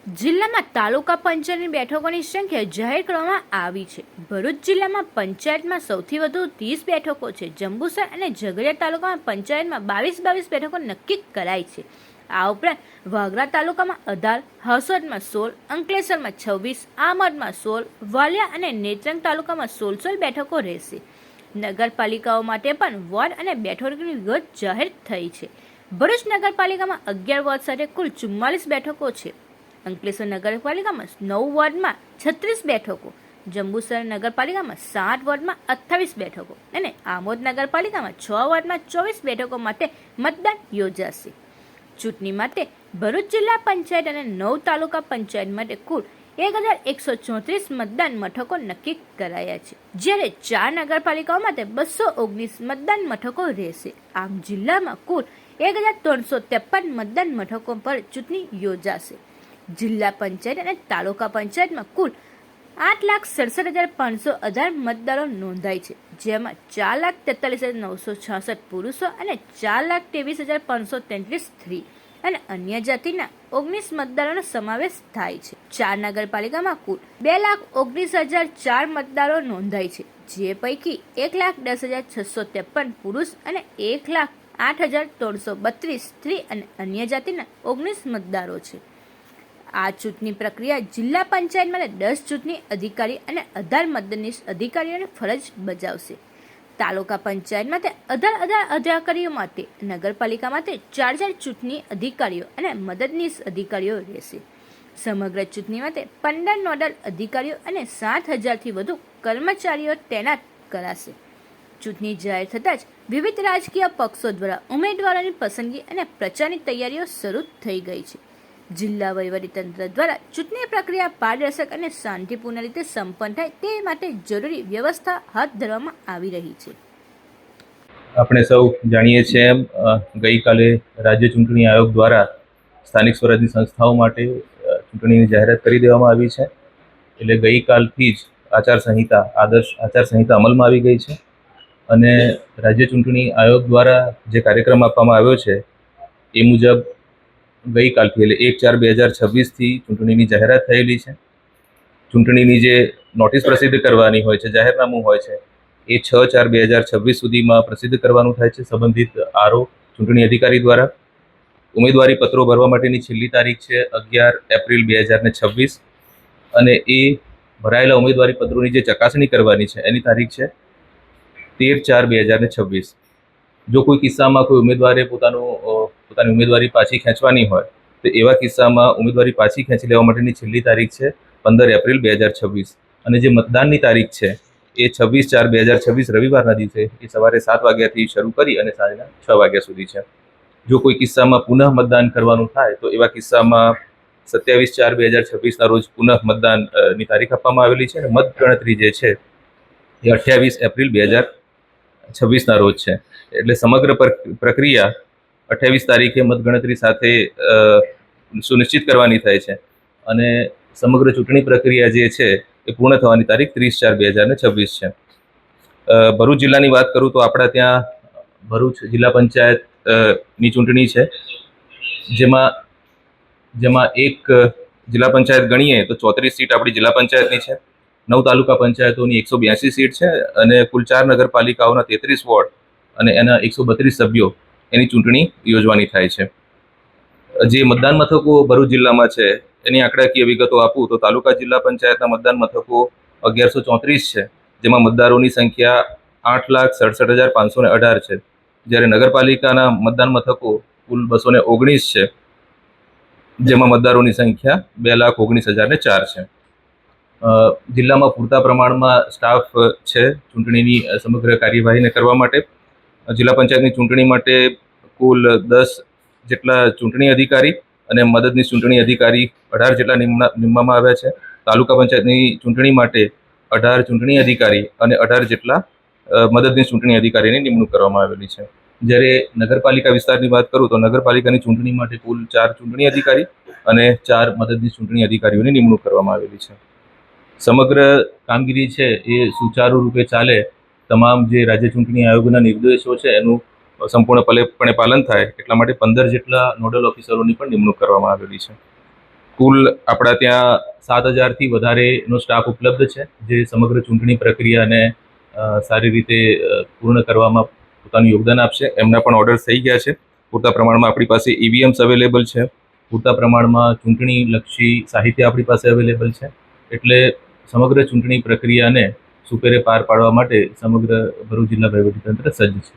જિલ્લામાં તાલુકા પંચાયતની બેઠકોની સંખ્યા જાહેર કરવામાં આવી છે. ભરૂચ જિલ્લામાં પંચાયતમાં સૌથી વધુ 30 બેઠકો છે. જંબુસર અને ઝઘડિયા તાલુકામાં પંચાયતમાં 22 બેઠકો નક્કી કરાઈ છે. આ ઉપરાંત વાગરા તાલુકામાં 18, હસોદમાં 16, અંકલેશ્વરમાં 26, આમોદમાં 16, વાલિયા અને નેત્રંગ તાલુકામાં 16 બેઠકો રહેશે. નગરપાલિકાઓ માટે પણ વોર્ડ અને બેઠકોની વિગત જાહેર થઈ છે. ભરૂચ નગરપાલિકામાં 11 વોર્ડ સાથે કુલ 44 બેઠકો છે. અંકલેશ્વર નગરપાલિકામાં 9 વોર્ડમાં 36 બેઠકો, જંબુસર નગરપાલિકામાં 7 વોર્ડમાં 28 બેઠકો અને આમોદ નગરપાલિકામાં 6 વોર્ડમાં 24 બેઠકો માટે મતદાન યોજાશે. ચૂંટણી માટે ભરૂચ જિલ્લા પંચાયત અને 9 તાલુકા પંચાયત માટે કુલ 1134 મતદાન મથકો નક્કી કરાયા છે, જ્યારે 4 નગરપાલિકાઓ માટે 219 મતદાન મથકો રહેશે. આમ જિલ્લામાં કુલ 1353 મતદાન મથકો પર ચૂંટણી યોજાશે. જિલ્લા પંચાયત અને તાલુકા પંચાયતમાં કુલ 8,67,518 મતદારો નોંધાય છે, જેમાં 4,43,966 પુરુષો અને 4,23,533 સ્ત્રી અને અન્ય જાતિના 19 મતદારોનો સમાવેશ થાય છે. 4 નગરપાલિકામાં કુલ 2,19,004 મતદારો નોંધાય છે, જે પૈકી 1,10,653 પુરુષ અને 1,08,332 સ્ત્રી અને અન્ય જાતિના 19 મતદારો છે. આ ચૂંટણી પ્રક્રિયા જિલ્લા પંચાયત માટે 10 ચૂંટણી અધિકારી અને 18 મદદનીશ અધિકારીઓને ફરજ બજાવશે. તાલુકા પંચાયત માટે 18 અધિકારીઓ માટે, નગરપાલિકા માટે 4 ચૂંટણી અધિકારીઓ અને મદદનીશ અધિકારીઓ રહેશે. સમગ્ર ચૂંટણી માટે 15 નોડલ અધિકારીઓ અને 7,000થી વધુ કર્મચારીઓ તૈનાત કરાશે. ચૂંટણી જાહેર થતાં જ વિવિધ રાજકીય પક્ષો દ્વારા ઉમેદવારોની પસંદગી અને પ્રચારની તૈયારીઓ શરૂ થઈ ગઈ છે. જિલ્લા વહીવટીતંત્ર દ્વારા ચૂંટણી પ્રક્રિયા પારદર્શક અને શાંતિપૂર્ણ રીતે સંપન્ન થાય તે માટે જરૂરી વ્યવસ્થા હાથ ધરવામાં આવી રહી છે. આપણે સૌ જાણીએ છીએ એમ ગઈકાલે રાજ્ય ચૂંટણી આયોગ દ્વારા સ્થાનિક સ્વરાજની સંસ્થાઓ માટે ચૂંટણીની જાહેરાત કરી દેવામાં આવી છે. એટલે ગઈકાલથી જ આદર્શ આચારસંહિતા અમલમાં આવી ગઈ છે અને રાજ્ય ચૂંટણી આયોગ દ્વારા જે કાર્યક્રમ આપવામાં આવ્યો છે એ મુજબ ગઈકાલથી એટલે 1/4/2026થી ચૂંટણીની જાહેરાત થયેલી છે. ચૂંટણીની જે નોટિસ પ્રસિદ્ધ કરવાની હોય છે, જાહેરનામું હોય છે, એ 6/4/2026 સુધીમાં પ્રસિદ્ધ કરવાનું થાય છે સંબંધિત આરઓ ચૂંટણી અધિકારી દ્વારા. ઉમેદવારી પત્રો ભરવા માટેની છેલ્લી તારીખ છે 11 એપ્રિલ 2026 અને એ ભરાયેલા ઉમેદવારી પત્રોની જે ચકાસણી કરવાની છે એની તારીખ છે 13/4/2026. જો કોઈ કિસ્સામાં કોઈ ઉમેદવારે પોતાની ઉમેદવારી પાછી ખેંચવાની હોય તો એવા કિસ્સામાં ઉમેદવારી પાછી ખેંચી લેવા માટેની છેલ્લી તારીખ છે 15 એપ્રિલ 2026 અને જે મતદાનની તારીખ છે એ 26/4/2026 રવિવારના દિવસે એ સવારે 7 વાગ્યાથી શરૂ કરી અને સાંજના 6 વાગ્યા સુધી છે. જો કોઈ કિસ્સામાં પુનઃ મતદાન કરવાનું થાય તો એવા કિસ્સામાં 27/4/2026ના રોજ પુનઃ મતદાનની તારીખ આપવામાં આવેલી છે અને મતગણતરી જે છે એ 28 એપ્રિલ 2026ના રોજ છે. એટલે સમગ્ર પ્રક્રિયા 28 તારીખે મતગણતરી સાથે સુનિશ્ચિત કરવાની થાય છે અને સમગ્ર ચૂંટણી પ્રક્રિયા જે છે એ પૂર્ણ થવાની તારીખ 30/4/2026 છે. ભરૂચ જિલ્લાની વાત કરું તો આપણા ત્યાં ભરૂચ જિલ્લા પંચાયતની ચૂંટણી છે, જેમાં એક જિલ્લા પંચાયત ગણીએ તો 34 સીટ આપણી જિલ્લા પંચાયતની છે, 9 તાલુકા પંચાયતોની 182 સીટ છે અને કુલ 4 નગરપાલિકાઓના 33 વોર્ડ અને એના 132 સભ્યો એની ચૂંટણી યોજવાની થાય છે. જે મતદાન મથકો ભરૂચ જિલ્લામાં છે એની આંકડાકીય વિગતો આપું તો તાલુકા જિલ્લા પંચાયતના મતદાન મથકો 1134 છે, જેમાં મતદારોની સંખ્યા 8,67,518 છે, જ્યારે નગરપાલિકાના મતદાન મથકો કુલ 219 છે, જેમાં મતદારોની સંખ્યા 2,19,004 છે. જિલ્લામાં પૂરતા પ્રમાણમાં સ્ટાફ છે ચૂંટણીની સમગ્ર કાર્યવાહીને કરવા માટે. જિલ્લા પંચાયતની ચૂંટણી માટે કુલ 10 જેટલા ચૂંટણી અધિકારી અને મદદનીશ ચૂંટણી અધિકારી 18 જેટલા નીમવામાં આવ્યા છે. તાલુકા પંચાયતની ચૂંટણી માટે 18 ચૂંટણી અધિકારી અને 18 જેટલા મદદનીશ ચૂંટણી અધિકારીની નિમણૂક કરવામાં આવેલી છે. જ્યારે નગરપાલિકા વિસ્તારની વાત કરું તો નગરપાલિકાની ચૂંટણી માટે કુલ 4 ચૂંટણી અધિકારી અને 4 મદદનીશ ચૂંટણી અધિકારીઓની નિમણૂક કરવામાં આવેલી છે. સમગ્ર કામગીરી છે એ સુચારુ રૂપે ચાલે, તમામ જે રાજ્ય ચૂંટણી આયોગના નિર્દેશો છે એનું સંપૂર્ણપણે પાલન થાય એટલા માટે 15 જેટલા નોડલ ઓફિસરોની પણ નિમણૂક કરવામાં આવેલી છે. કુલ આપણા ત્યાં 7,000થી વધારેનો સ્ટાફ ઉપલબ્ધ છે, જે સમગ્ર ચૂંટણી પ્રક્રિયાને સારી રીતે પૂર્ણ કરવામાં પોતાનું યોગદાન આપશે. એમના પણ ઓર્ડર્સ થઈ ગયા છે. પૂરતા પ્રમાણમાં આપણી પાસે ઈવીએમ્સ અવેલેબલ છે. પૂરતા પ્રમાણમાં ચૂંટણીલક્ષી સાહિત્ય આપણી પાસે અવેલેબલ છે. એટલે સમગ્ર ચૂંટણી પ્રક્રિયાને સુપેરે પાર પાડવા માટે સમગ્ર ભરૂચ જિલ્લા વહીવટીતંત્ર સજ્જ છે.